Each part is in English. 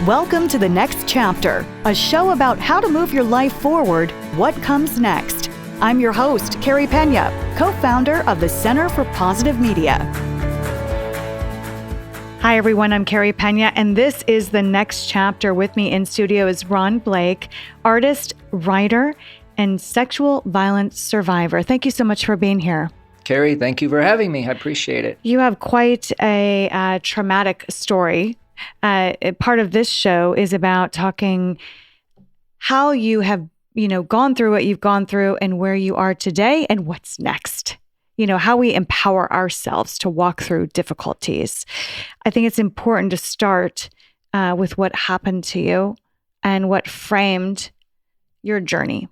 Welcome to The Next Chapter, a show about how to move your life forward, what comes next. I'm your host, Carrie Pena, co-founder of the Center for Positive Media. Hi, everyone. I'm Carrie Pena, and this is The Next Chapter. With me in studio is Ron Blake, artist, writer, and sexual violence survivor. Thank you so much for being here. Carrie, thank you for having me. I appreciate it. You have quite a traumatic story. Part of this show is about talking how you have, gone through what you've gone through and where you are today and what's next. How we empower ourselves to walk through difficulties. I think it's important to start with what happened to you and what framed your journey.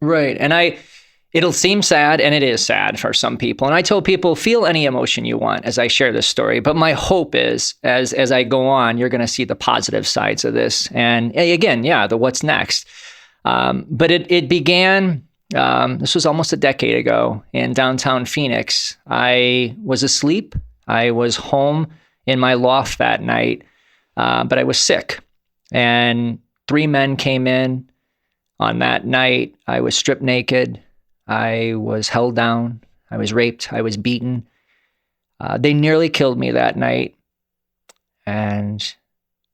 Right. And it'll seem sad, and it is sad for some people. And I tell people, feel any emotion you want as I share this story. But my hope is, as I go on, you're going to see the positive sides of this. And again, the what's next. But it began, this was almost a decade ago in downtown Phoenix. I was asleep. I was home in my loft that night, but I was sick. And 3 men came in on that night. I was stripped naked. I was held down. I was raped. I was beaten. They nearly killed me that night. And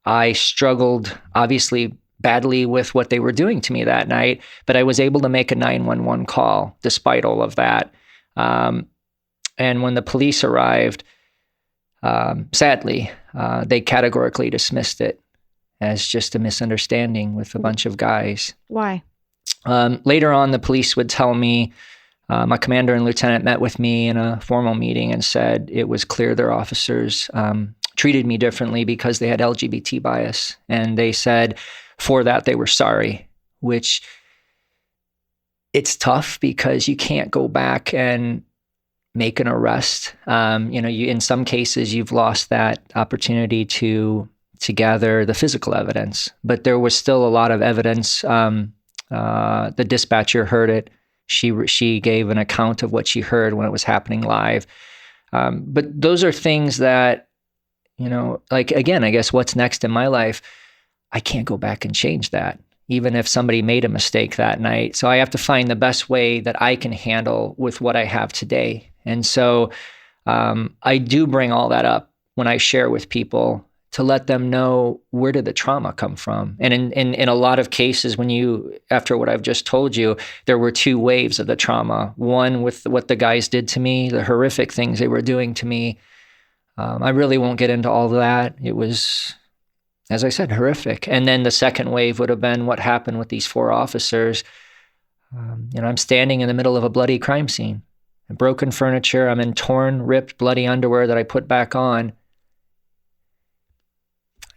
I struggled, obviously, badly with what they were doing to me that night, but I was able to make a 911 call despite all of that. And when the police arrived, sadly, they categorically dismissed it as just a misunderstanding with a bunch of guys. Why? Later on, the police would tell me, my commander and lieutenant met with me in a formal meeting and said it was clear their officers treated me differently because they had LGBT bias. And they said for that they were sorry, which it's tough because you can't go back and make an arrest. In some cases, you've lost that opportunity to gather the physical evidence, but there was still a lot of evidence. The dispatcher heard it. She gave an account of what she heard when it was happening live. But those are things that, again, I guess what's next in my life, I can't go back and change that, even if somebody made a mistake that night. So I have to find the best way that I can handle with what I have today. And so I do bring all that up when I share with people to let them know, where did the trauma come from? And in a lot of cases, after what I've just told you, there were 2 waves of the trauma. One with what the guys did to me, the horrific things they were doing to me. I really won't get into all of that. It was, as I said, horrific. And then the second wave would have been what happened with these 4 officers. I'm standing in the middle of a bloody crime scene, broken furniture. I'm in torn, ripped, bloody underwear that I put back on.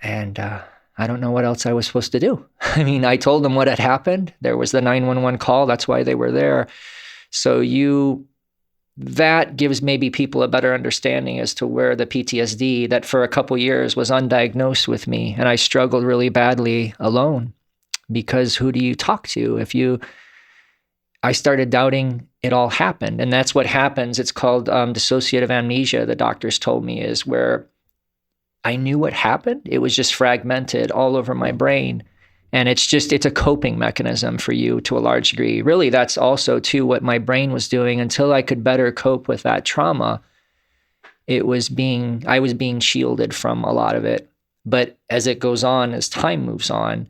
And I don't know what else I was supposed to do. I told them what had happened. There was the 911 call. That's why they were there. So that gives maybe people a better understanding as to where the PTSD that for a couple years was undiagnosed with me. And I struggled really badly alone, because who do you talk to? I started doubting it all happened. And that's what happens. It's called dissociative amnesia, the doctors told me, is where I knew what happened. It was just fragmented all over my brain. And it's a coping mechanism for you to a large degree. Really, that's also too what my brain was doing until I could better cope with that trauma. I was being shielded from a lot of it. But as it goes on, as time moves on,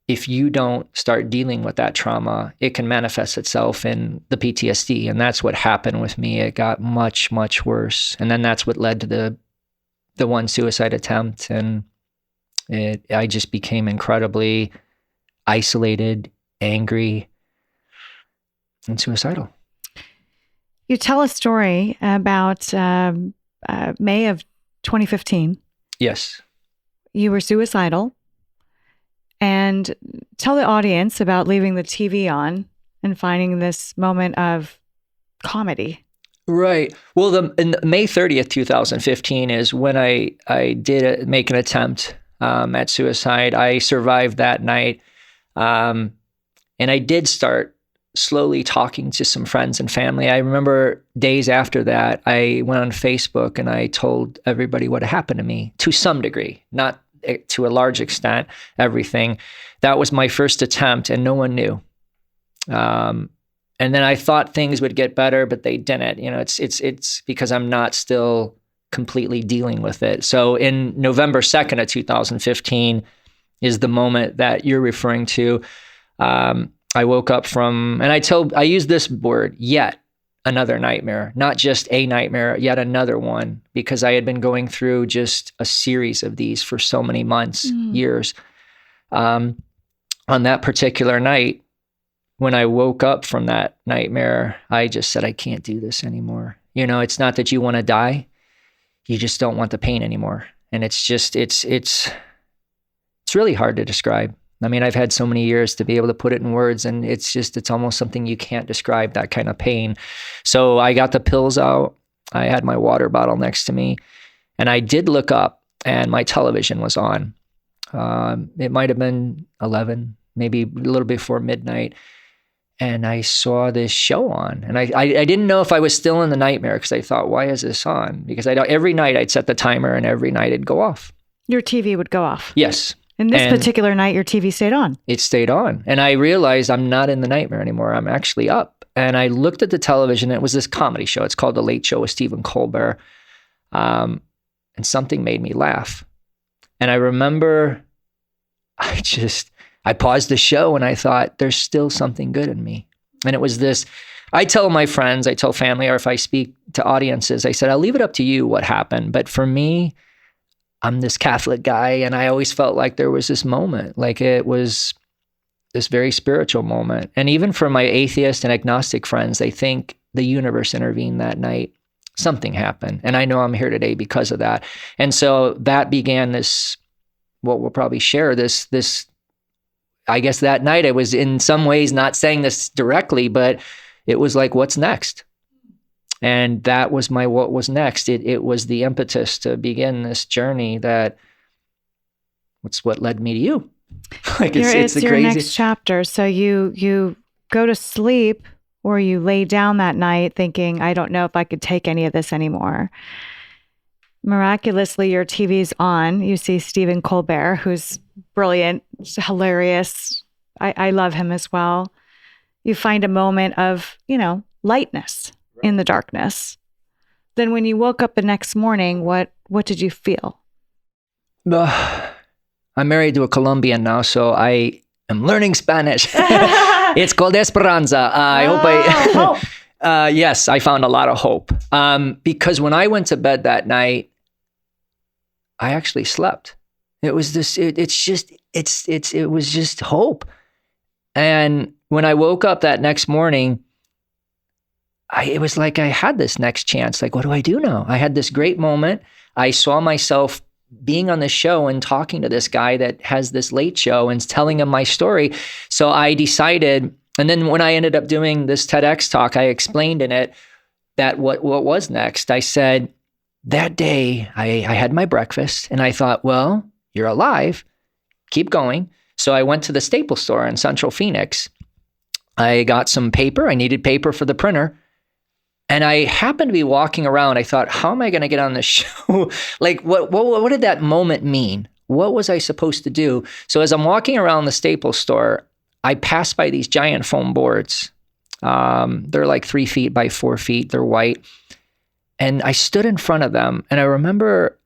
if you don't start dealing with that trauma, it can manifest itself in the PTSD. And that's what happened with me. It got much, much worse. And then that's what led to the one suicide attempt. And I just became incredibly isolated, angry, and suicidal. You tell a story about May of 2015. Yes. You were suicidal. And tell the audience about leaving the TV on and finding this moment of comedy. Right. Well, in May 30th, 2015 is when I did make an attempt at suicide. I survived that night. And I did start slowly talking to some friends and family. I remember days after that, I went on Facebook and I told everybody what happened to me to some degree, not to a large extent, everything. That was my first attempt, and no one knew. And then I thought things would get better, but they didn't. It's because I'm not still completely dealing with it. So in November 2nd of 2015 is the moment that you're referring to. I woke up from, and I use this word, yet another nightmare, not just a nightmare, yet another one, because I had been going through just a series of these for so many months, years. On that particular night, when I woke up from that nightmare, I just said, I can't do this anymore. It's not that you want to die. You just don't want the pain anymore. And it's really hard to describe. I mean, I've had so many years to be able to put it in words, and it's almost something you can't describe, that kind of pain. So I got the pills out. I had my water bottle next to me, and I did look up, and my television was on. It might have been 11, maybe a little before midnight. And I saw this show on, and I didn't know if I was still in the nightmare, because I thought, why is this on? Because every night I'd set the timer, and every night it'd go off. Your TV would go off. Yes. And this particular night, your TV stayed on. It stayed on. And I realized I'm not in the nightmare anymore. I'm actually up. And I looked at the television. It was this comedy show. It's called The Late Show with Stephen Colbert. And something made me laugh. And I remember I paused the show, and I thought, there's still something good in me. And it was this, I tell my friends, I tell family, or if I speak to audiences, I said, I'll leave it up to you what happened. But for me, I'm this Catholic guy, and I always felt like there was this moment, like it was this very spiritual moment. And even for my atheist and agnostic friends, they think the universe intervened that night. Something happened. And I know I'm here today because of that. And so that began this, what we'll probably share, this, I guess that night I was in some ways not saying this directly, but it was like, what's next? And that was my what was next. It was the impetus to begin this journey that what's what led me to you. It's your next chapter. So you go to sleep, or you lay down that night thinking, I don't know if I could take any of this anymore. Miraculously, your TV's on. You see Stephen Colbert, who's brilliant, hilarious. I love him as well. You find a moment of, lightness in the darkness. Then when you woke up the next morning, what did you feel? I'm married to a Colombian now, so I am learning Spanish. It's called Esperanza. Yes, I found a lot of hope. Because when I went to bed that night, I actually slept. It was this, it was just hope. And when I woke up that next morning, it was like I had this next chance. Like, what do I do now? I had this great moment. I saw myself being on this show and talking to this guy that has this late show and telling him my story. So I decided, and then when I ended up doing this TEDx talk, I explained in it that what was next. I said, that day I had my breakfast, and I thought, well, you're alive, keep going. So I went to the Staples store in Central Phoenix. I got some paper. I needed paper for the printer. And I happened to be walking around. I thought, how am I going to get on this show? Like, what did that moment mean? What was I supposed to do? So as I'm walking around the Staples store, I passed by these giant foam boards. They're like 3 feet by 4 feet. They're white. And I stood in front of them. And I remember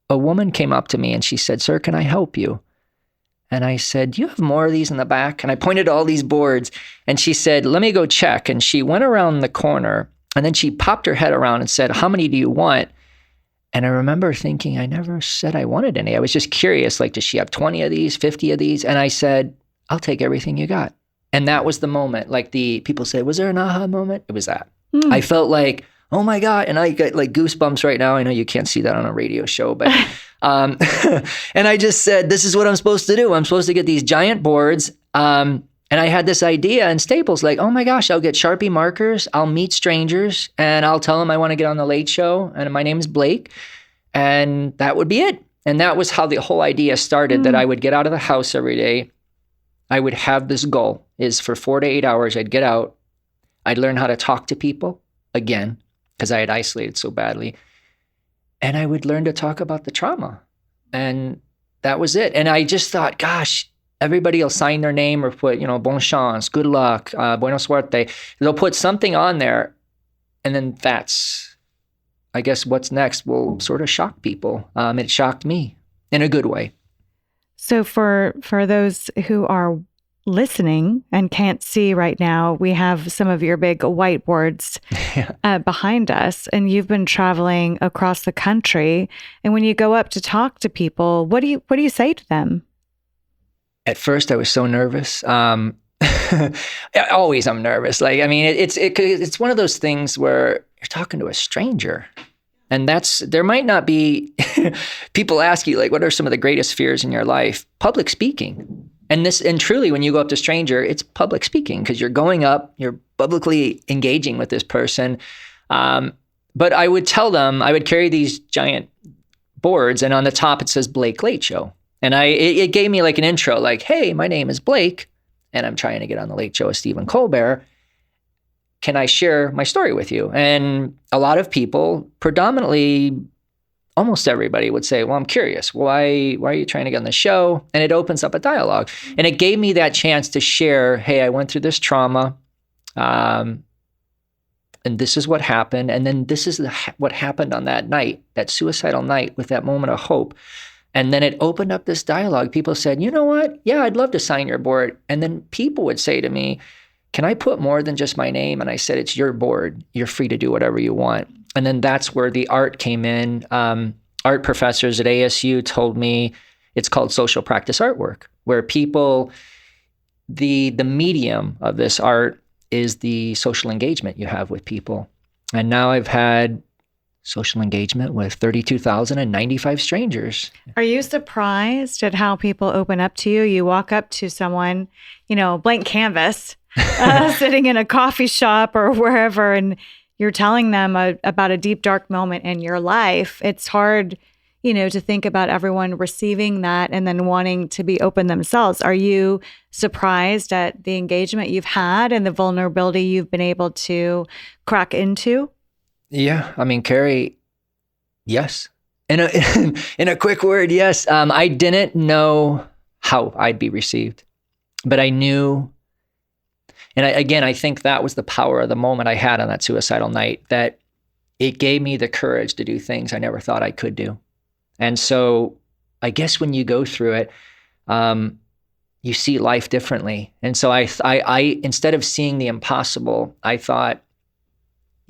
a woman came up to me and she said, "Sir, can I help you?" And I said, "Do you have more of these in the back?" And I pointed to all these boards. And she said, "Let me go check." And she went around the corner. And then she popped her head around and said, "How many do you want?" And I remember thinking, I never said I wanted any. I was just curious, like, does she have 20 of these, 50 of these? And I said, "I'll take everything you got." And that was the moment. Like, the people say, was there an aha moment? It was that. I felt like, oh my God. And I got like goosebumps right now. I know you can't see that on a radio show, but, and I just said, this is what I'm supposed to do. I'm supposed to get these giant boards. And I had this idea in Staples, like, oh my gosh, I'll get Sharpie markers, I'll meet strangers, and I'll tell them I want to get on the Late Show, and my name is Blake, and that would be it. And that was how the whole idea started, that I would get out of the house every day. I would have this goal, is for 4 to 8 hours, I'd get out, I'd learn how to talk to people, again, because I had isolated so badly, and I would learn to talk about the trauma. And that was it. And I just thought, gosh, everybody will sign their name or put, bon chance, good luck, buena suerte. They'll put something on there. And then that's, I guess, what's next will sort of shock people. It shocked me in a good way. So for those who are listening and can't see right now, we have some of your big whiteboards behind us, and you've been traveling across the country. And when you go up to talk to people, what do you say to them? At first, I was so nervous. Always, I'm nervous. Like, I mean, it's one of those things where you're talking to a stranger, and there might not be. People ask you, like, what are some of the greatest fears in your life? Public speaking. And truly, when you go up to a stranger, it's public speaking because you're going up, you're publicly engaging with this person. But I would tell them, I would carry these giant boards, and on the top it says Blake Late Show. And it gave me like an intro, like, hey, my name is Blake, and I'm trying to get on the Late Show with Stephen Colbert. Can I share my story with you? And a lot of people, predominantly almost everybody, would say, well, I'm curious. Why are you trying to get on the show? And it opens up a dialogue. And it gave me that chance to share, hey, I went through this trauma, and this is what happened. And then this is what happened on that night, that suicidal night, with that moment of hope. And then it opened up this dialogue. People said, you know what? Yeah, I'd love to sign your board. And then people would say to me, can I put more than just my name? And I said, it's your board. You're free to do whatever you want. And then that's where the art came in. Art professors at ASU told me it's called social practice artwork, where people, the medium of this art is the social engagement you have with people. And now I've had social engagement with 32,095 strangers. Are you surprised at how people open up to you? You walk up to someone, blank canvas, sitting in a coffee shop or wherever, and you're telling them about a deep, dark moment in your life. It's hard, to think about everyone receiving that and then wanting to be open themselves. Are you surprised at the engagement you've had and the vulnerability you've been able to crack into? Yeah. I mean, Carrie, yes. In a quick word, yes. I didn't know how I'd be received, but I knew. And I think that was the power of the moment I had on that suicidal night, that it gave me the courage to do things I never thought I could do. And so I guess when you go through it, you see life differently. And so I instead of seeing the impossible, I thought,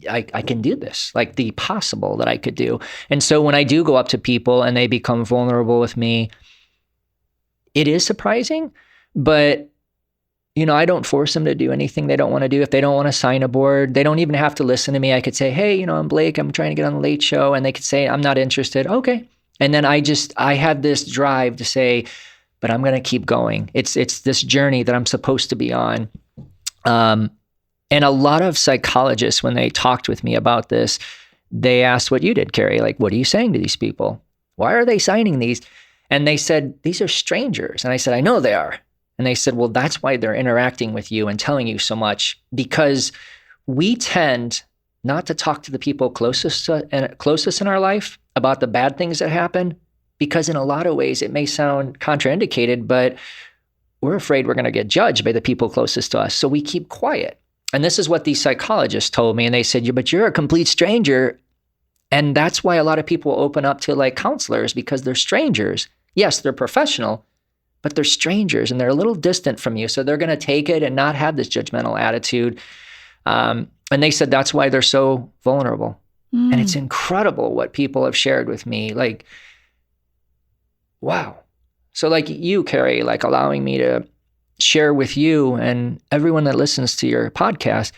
I can do this, like the possible that I could do. And so when I do go up to people and they become vulnerable with me, it is surprising, but I don't force them to do anything they don't want to do. If they don't want to sign a board, they don't even have to listen to me. I could say, hey, I'm Blake, I'm trying to get on the Late Show. And they could say, I'm not interested. Okay. And then I had this drive to say, but I'm going to keep going. It's this journey that I'm supposed to be on. And a lot of psychologists, when they talked with me about this, they asked what you did, Carrie. Like, what are you saying to these people? Why are they signing these? And they said, these are strangers. And I said, I know they are. And they said, well, that's why they're interacting with you and telling you so much, because we tend not to talk to the people closest in our life about the bad things that happen, because in a lot of ways it may sound contraindicated, but we're afraid we're going to get judged by the people closest to us. So we keep quiet. And this is what these psychologists told me. And they said, but you're a complete stranger. And that's why a lot of people open up to like counselors, because they're strangers. Yes, they're professional, but they're strangers and they're a little distant from you. So they're going to take it and not have this judgmental attitude. And they said that's why they're so vulnerable. And it's incredible what people have shared with me. Like, wow. So like you, Carrie, like allowing me to share with you and everyone that listens to your podcast,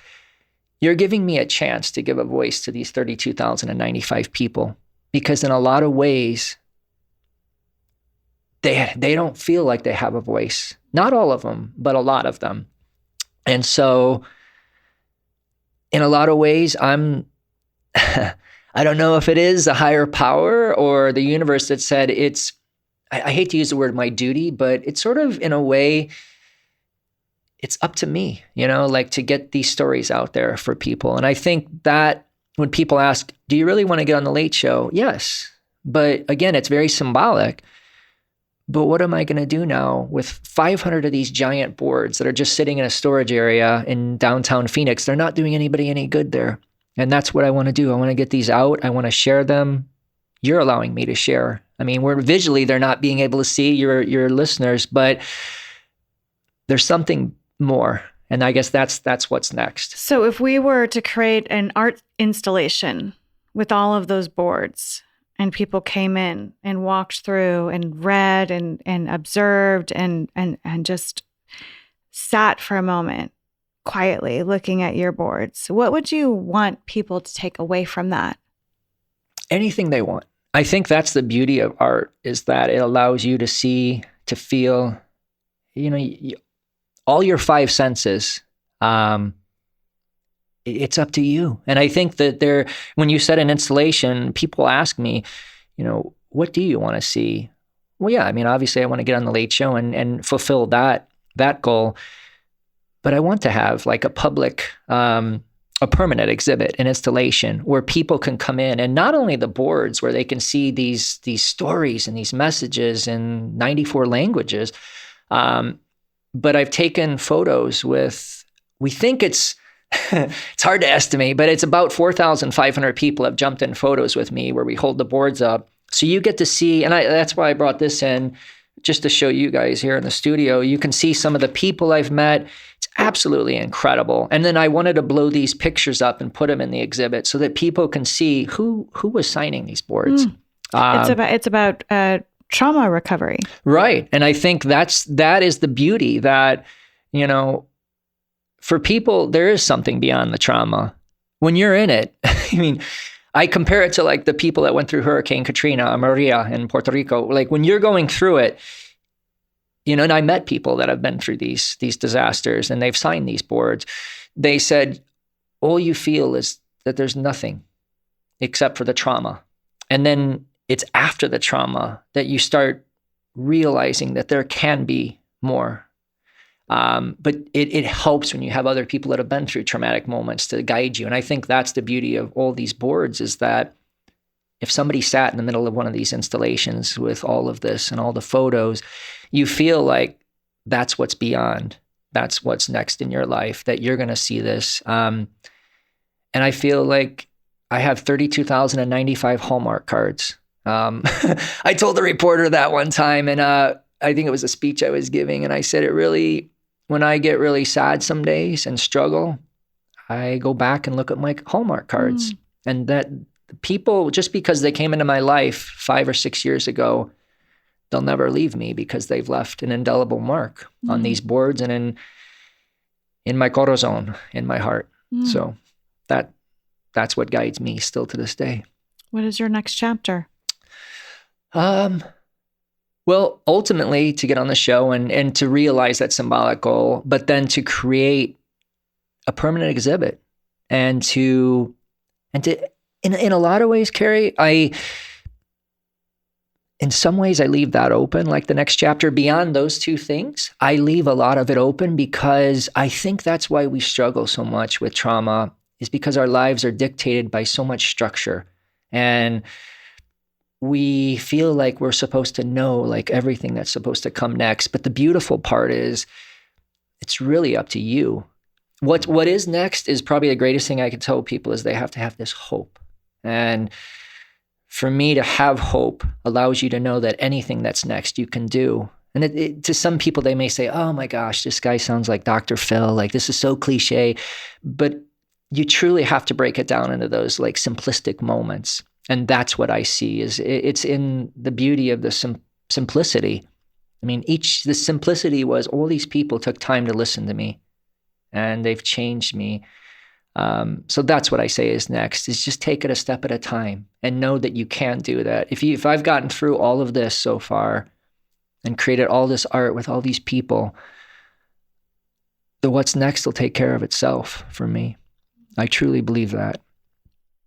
you're giving me a chance to give a voice to these 32,095 people, because in a lot of ways, they don't feel like they have a voice. Not all of them, but a lot of them. And so in a lot of ways, I don't know if it is a higher power or the universe that said I hate to use the word my duty, but it's sort of in a way, it's up to me, like to get these stories out there for people. And I think that when people ask, do you really want to get on the Late Show? Yes. But again, it's very symbolic. But what am I going to do now with 500 of these giant boards that are just sitting in a storage area in downtown Phoenix? They're not doing anybody any good there. And that's what I want to do. I want to get these out. I want to share them. You're allowing me to share. I mean, we're visually, they're not being able to see your listeners, but there's something more. And I guess that's what's next. So if we were to create an art installation with all of those boards, and people came in and walked through and read and observed and just sat for a moment quietly looking at your boards, what would you want people to take away from that? Anything they want. I think that's the beauty of art, is that it allows you to see, to feel, all your five senses. It's up to you. And I think that when you set an installation, people ask me, what do you want to see? Well, yeah, I mean, obviously I want to get on the Late Show and fulfill that goal. But I want to have like a public, a permanent exhibit, an installation where people can come in, and not only the boards where they can see these stories and these messages in 94 languages, but I've taken photos with, we think it's hard to estimate, but it's about 4,500 people have jumped in photos with me where we hold the boards up. So you get to see, and that's why I brought this in, just to show you guys here in the studio. You can see some of the people I've met. It's absolutely incredible. And then I wanted to blow these pictures up and put them in the exhibit so that people can see who was signing these boards. It's about trauma recovery. Right. And I think that is the beauty, that, for people, there is something beyond the trauma. When you're in it, I mean, I compare it to like the people that went through Hurricane Katrina, Maria in Puerto Rico. Like when you're going through it, and I met people that have been through these disasters and they've signed these boards. They said, all you feel is that there's nothing except for the trauma. And then it's after the trauma that you start realizing that there can be more. But it helps when you have other people that have been through traumatic moments to guide you. And I think that's the beauty of all these boards, is that if somebody sat in the middle of one of these installations with all of this and all the photos, you feel like that's what's beyond. That's what's next in your life, that you're going to see this. And I feel like I have 32,095 Hallmark cards. I told the reporter that one time, and I think it was a speech I was giving, and I said, when I get really sad some days and struggle, I go back and look at my Hallmark cards. And that people, just because they came into my life 5 or 6 years ago, they'll never leave me because they've left an indelible mark on these boards and in my corazon, in my heart. So that's what guides me still to this day. What is your next chapter? Well, ultimately to get on the show and to realize that symbolic goal, but then to create a permanent exhibit and to in a lot of ways, Carrie, in some ways I leave that open, like the next chapter. Beyond those two things, I leave a lot of it open because I think that's why we struggle so much with trauma, is because our lives are dictated by so much structure. And we feel like we're supposed to know like everything that's supposed to come next. But the beautiful part is it's really up to you. What is next is probably the greatest thing I could tell people, is they have to have this hope. And for me to have hope allows you to know that anything that's next you can do. And to some people, they may say, oh my gosh, this guy sounds like Dr. Phil. Like, this is so cliche. But you truly have to break it down into those like simplistic moments. And that's what I see, is it's in the beauty of the simplicity. I mean, the simplicity was all these people took time to listen to me, and they've changed me. So that's what I say is next, is just take it a step at a time and know that you can do that. If I've gotten through all of this so far and created all this art with all these people, the what's next will take care of itself for me. I truly believe that.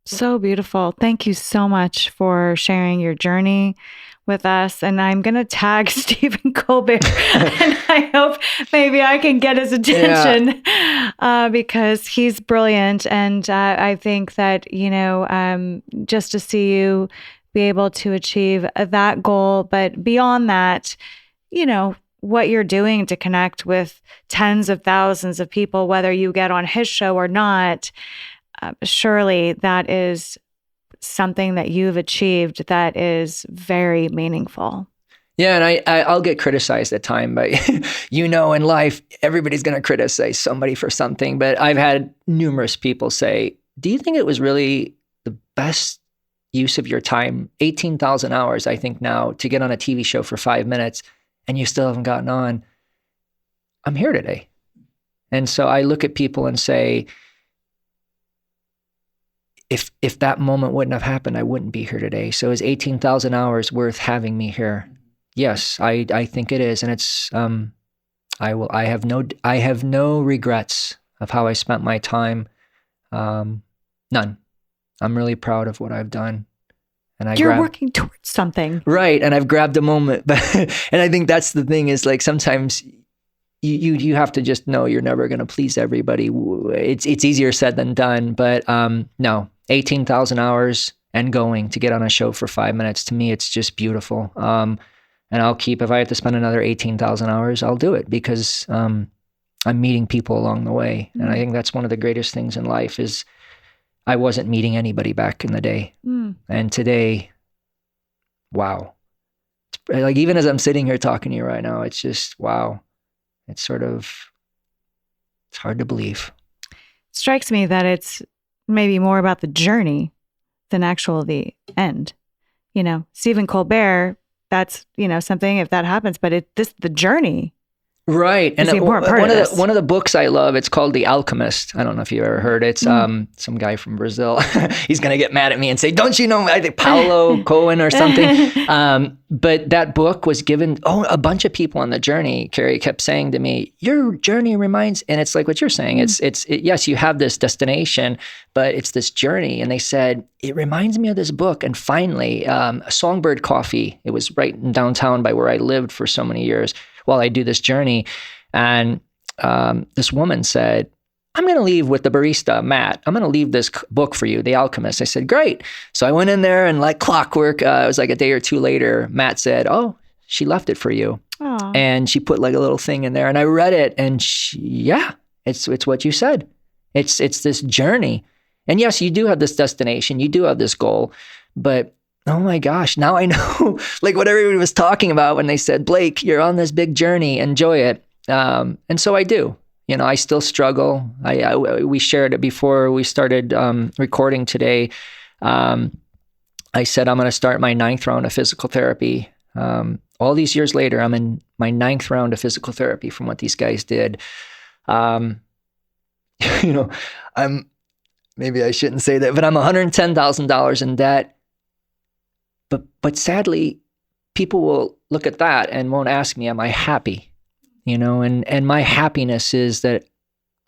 So beautiful. Thank you so much for sharing your journey with us. And I'm going to tag Stephen Colbert, and I hope maybe I can get his attention because he's brilliant. And I think that, just to see you be able to achieve that goal. But beyond that, what you're doing to connect with tens of thousands of people, whether you get on his show or not, surely that is something that you've achieved that is very meaningful. Yeah, and I'll get criticized at time, but in life, everybody's going to criticize somebody for something. But I've had numerous people say, do you think it was really the best use of your time? 18,000 hours, I think now, to get on a TV show for 5 minutes, and you still haven't gotten on. I'm here today. And so I look at people and say, if that moment wouldn't have happened, I wouldn't be here today. So is 18,000 hours worth having me here? Yes, I think it is. And it's, I have no regrets of how I spent my time. None. I'm really proud of what I've done. And you're working towards something. Right. And I've grabbed a moment. And I think that's the thing is like, sometimes you have to just know you're never going to please everybody. It's easier said than done, but, no, 18,000 hours and going to get on a show for 5 minutes. To me, it's just beautiful. And if I have to spend another 18,000 hours, I'll do it because I'm meeting people along the way. Mm. And I think that's one of the greatest things in life is I wasn't meeting anybody back in the day. Mm. And today, wow. Like even as I'm sitting here talking to you right now, it's just, wow. It's hard to believe. It strikes me that it's maybe more about the journey than the end. Stephen Colbert, that's, something if that happens, but the journey. Right. And the important part one of the books I love, it's called The Alchemist. I don't know if you've ever heard it. It's some guy from Brazil. He's going to get mad at me and say, don't you know, I think Paulo Cohen or something. But that book was given, a bunch of people on the journey, Carrie kept saying to me, your journey reminds, and it's like what you're saying. Yes, you have this destination, but it's this journey. And they said, it reminds me of this book. And finally, Songbird Coffee, it was right in downtown by where I lived for so many years, while I do this journey. And this woman said, I'm going to leave with the barista, Matt. I'm going to leave this book for you, The Alchemist. I said, great. So I went in there and like clockwork, it was like a day or two later, Matt said, oh, she left it for you. Aww. And she put like a little thing in there and I read it and it's what you said. It's this journey. And yes, you do have this destination. You do have this goal, but oh my gosh, now I know like what everybody was talking about when they said, Blake, you're on this big journey, enjoy it. And so I do. I still struggle. We shared it before we started recording today. I said, I'm going to start my 9th round of physical therapy. All these years later, I'm in my 9th round of physical therapy from what these guys did. Maybe I shouldn't say that, but I'm $110,000 in debt. But sadly, people will look at that and won't ask me, am I happy? And my happiness is that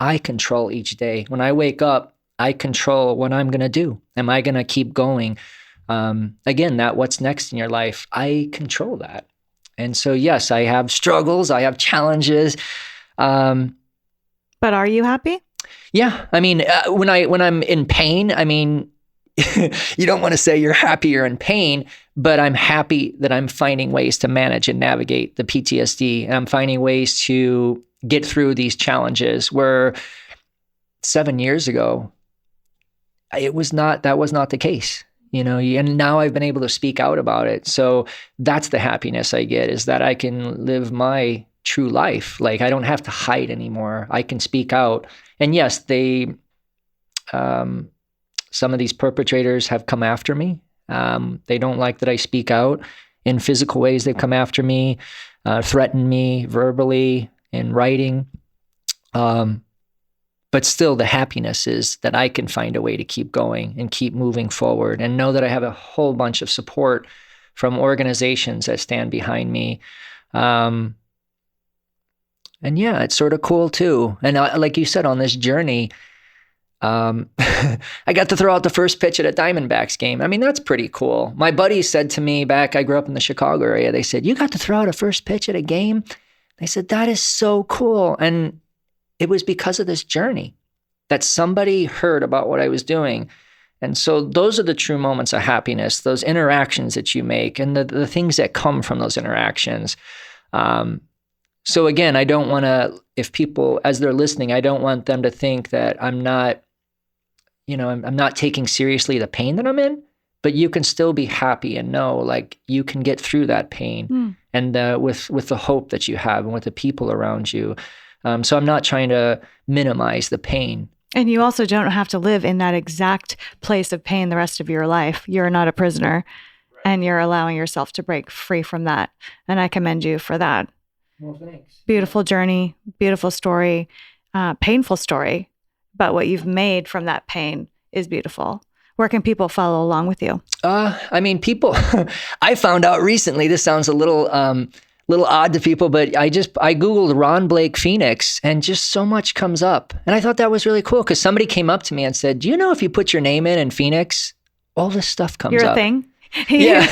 I control each day. When I wake up, I control what I'm going to do. Am I going to keep going? Again, that what's next in your life, I control that. And so, yes, I have struggles. I have challenges. But are you happy? Yeah. I mean, when I'm in pain, I mean, you don't want to say you're happy you're in pain, but I'm happy that I'm finding ways to manage and navigate the PTSD. And I'm finding ways to get through these challenges where 7 years ago, that was not the case, and now I've been able to speak out about it. So that's the happiness I get, is that I can live my true life. Like I don't have to hide anymore. I can speak out. And yes, some of these perpetrators have come after me. They don't like that I speak out in physical ways. They've come after me, threatened me verbally, in writing. But still, the happiness is that I can find a way to keep going and keep moving forward and know that I have a whole bunch of support from organizations that stand behind me. And yeah, it's sort of cool too. And like you said, on this journey, I got to throw out the first pitch at a Diamondbacks game. I mean, that's pretty cool. My buddies said to me I grew up in the Chicago area, they said, you got to throw out a first pitch at a game? They said, that is so cool. And it was because of this journey that somebody heard about what I was doing And so those are the true moments of happiness, those interactions that you make and the things that come from those interactions. So again, I don't want to, if people, as they're listening, I don't want them to think that I'm not, I'm not taking seriously the pain that I'm in, but you can still be happy and know like you can get through that pain and with the hope that you have and with the people around you. So I'm not trying to minimize the pain. And you also don't have to live in that exact place of pain the rest of your life. You're not a prisoner, and you're allowing yourself to break free from that. And I commend you for that. Well, thanks. Beautiful journey, beautiful story, painful story. But what you've made from that pain is beautiful. Where can people follow along with you? People, I found out recently, this sounds a little odd to people, but I Googled Ron Blake Phoenix and just so much comes up. And I thought that was really cool because somebody came up to me and said, do you know if you put your name in Phoenix, all this stuff comes up? You're a thing? Yeah.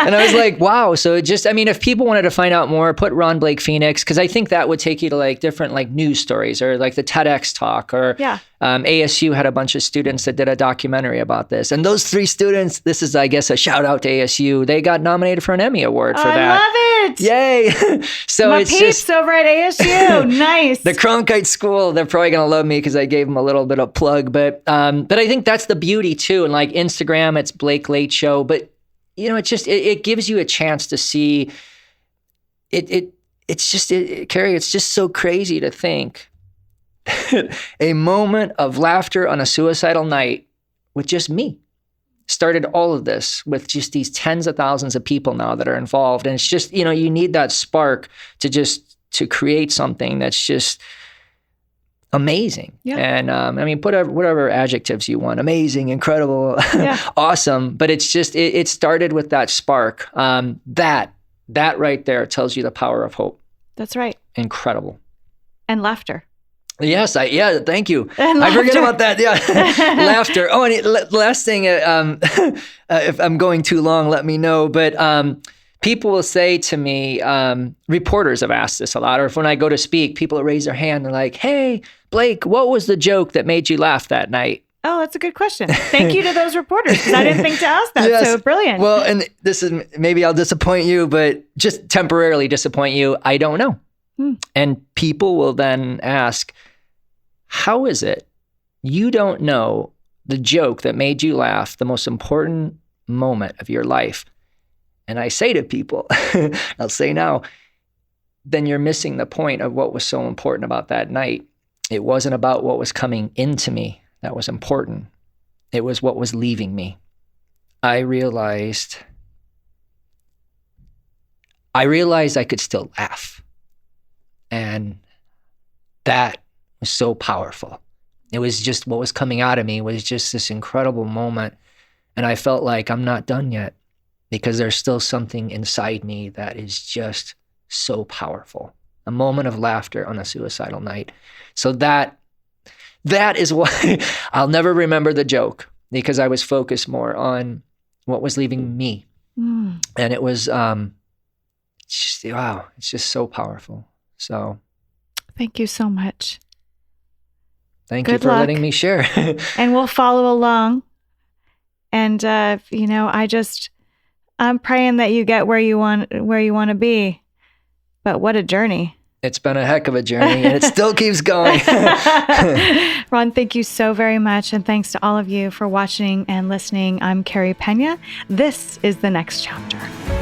And I was like, wow. So if people wanted to find out more, put Ron Blake Phoenix, because I think that would take you to like different like news stories or like the TEDx talk or ASU had a bunch of students that did a documentary about this. And those 3 students, this is, I guess, a shout out to ASU. They got nominated for an Emmy Award for that. I love it. Yay. So My it's peeps just over at ASU. Nice. the Cronkite School, they're probably going to love me because I gave them a little bit of plug. But I think that's the beauty too. And like Instagram, it's Blake Late Show. But it gives you a chance to see it. Carrie, it's just so crazy to think a moment of laughter on a suicidal night with just me started all of this with just these tens of thousands of people now that are involved. And it's just, you need that spark to create something that's just amazing. Yeah. And put whatever adjectives you want, amazing, incredible, awesome. But it's just, it started with that spark. That right there tells you the power of hope. That's right. Incredible. And laughter. Yes. Thank you. I forget about that. Yeah. Laughter. Oh, and last thing, if I'm going too long, let me know. But, people will say to me, reporters have asked this a lot, or if when I go to speak, people will raise their hand. They're like, hey, Blake, what was the joke that made you laugh that night? Oh, that's a good question. Thank you to those reporters because I didn't think to ask that. Yes. So brilliant. Well, and this is, maybe I'll disappoint you, but just temporarily disappoint you. I don't know. And people will then ask, how is it you don't know the joke that made you laugh, the most important moment of your life? And I say to people, I'll say now, then you're missing the point of what was so important about that night. It wasn't about what was coming into me that was important. It was what was leaving me. I realized I could still laugh. And that was so powerful. It was just what was coming out of me was just this incredible moment. And I felt like I'm not done yet. Because there's still something inside me that is just so powerful. A moment of laughter on a suicidal night. So that is why I'll never remember the joke because I was focused more on what was leaving me. And it was, it's just so powerful. So. Thank you so much. Thank you for letting me share. And we'll follow along. And, I'm praying that you get where you want to be. But what a journey. It's been a heck of a journey and it still keeps going. Ron, thank you so very much. And thanks to all of you for watching and listening. I'm Carrie Pena. This is The Next Chapter.